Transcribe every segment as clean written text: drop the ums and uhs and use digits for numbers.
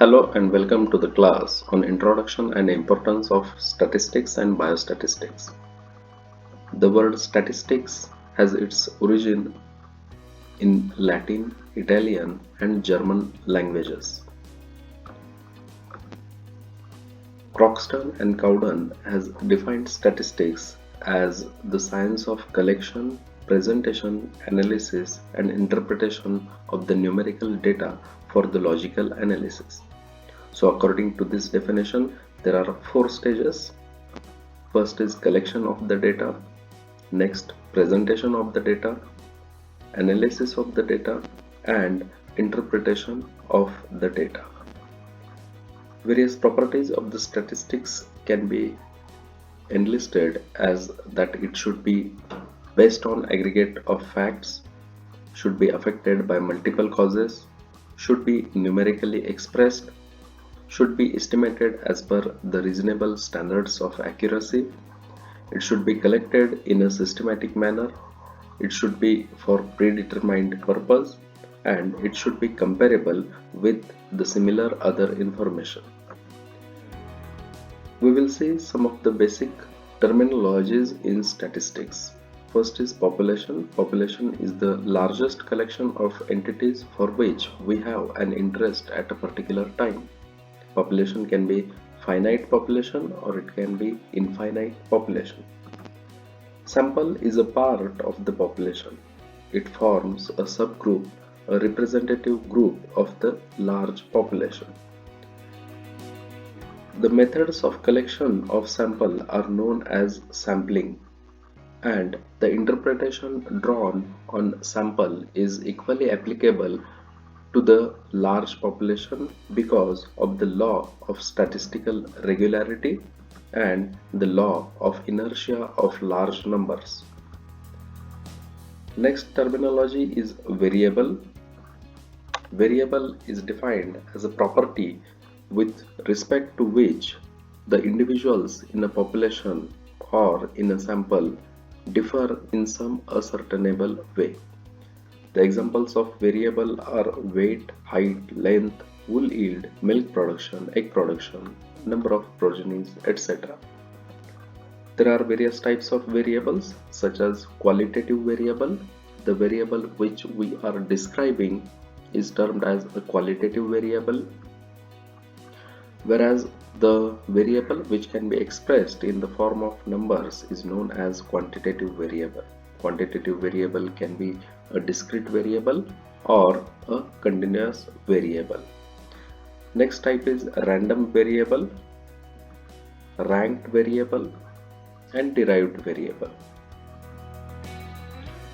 Hello and welcome to the class on Introduction and Importance of Statistics and Biostatistics. The word statistics has its origin in Latin, Italian, and German languages. Croxton and Cowden has defined statistics as the science of collection, presentation, analysis, and interpretation of the numerical data for the logical analysis. So according to this definition, there are four stages. First is collection of the data, next presentation of the data, analysis of the data, and interpretation of the data. Various properties of the statistics can be enlisted as that it should be based on aggregate of facts, should be affected by multiple causes, should be numerically expressed, should be estimated as per the reasonable standards of accuracy, it should be collected in a systematic manner, it should be for predetermined purpose, and it should be comparable with the similar other information. We will see some of the basic terminologies in statistics. First is population. Population is the largest collection of entities for which we have an interest at a particular time. Population can be finite population or it can be infinite population. Sample is a part of the population. It forms a subgroup, a representative group of the large population. The methods of collection of sample are known as sampling, and the interpretation drawn on sample is equally applicable to the large population because of the law of statistical regularity and the law of inertia of large numbers. Next terminology is variable. Variable is defined as a property with respect to which the individuals in a population or in a sample differ in some ascertainable way. The examples of variable are weight, height, length, wool yield, milk production, egg production, number of progenies, etc. There are various types of variables such as qualitative variable. The variable which we are describing is termed as a qualitative variable, whereas the variable which can be expressed in the form of numbers is known as quantitative variable. Quantitative variable can be a discrete variable or a continuous variable. Next type is random variable, ranked variable, and derived variable.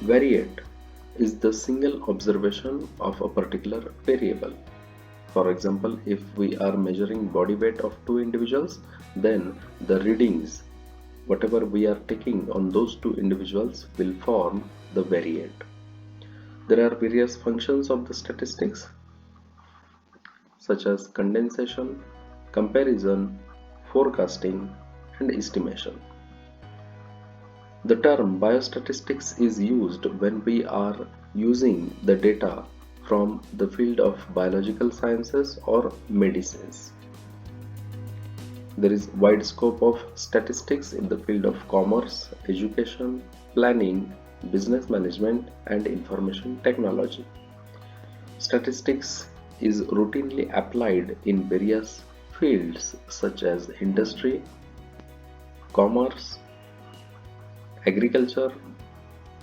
Variate is the single observation of a particular variable. For example, if we are measuring body weight of two individuals, then the readings, whatever we are taking on those two individuals, will form the variate. There are various functions of the statistics such as condensation, comparison, forecasting, and estimation. The term biostatistics is used when we are using the data from the field of biological sciences or medicines. There is wide scope of statistics in the field of commerce, education, planning, business management, and information technology. Statistics is routinely applied in various fields such as industry, commerce, agriculture,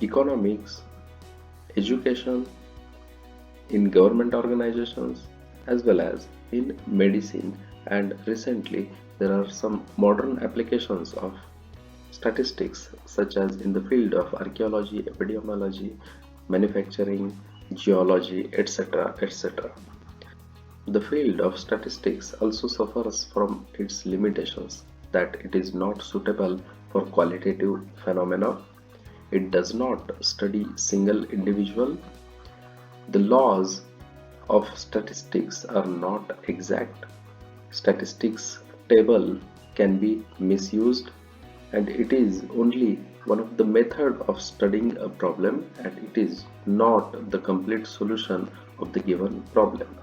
economics, education, in government organizations, as well as in medicine, and recently there are some modern applications of statistics such as in the field of archaeology, epidemiology, manufacturing, geology, etc. etc. The field of statistics also suffers from its limitations that it is not suitable for qualitative phenomena. It does not study single individual. The laws of statistics are not exact. Statistics table can be misused, and it is only one of the method of studying a problem, and it is not the complete solution of the given problem.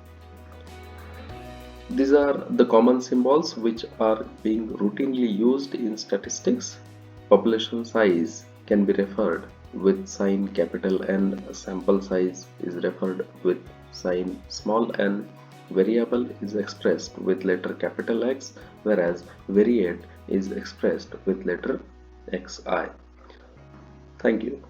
These are the common symbols which are being routinely used in statistics. Population size can be referred with sign capital N, sample size is referred with sign small n, variable is expressed with letter capital X, whereas variate is expressed with letter XI. Thank you.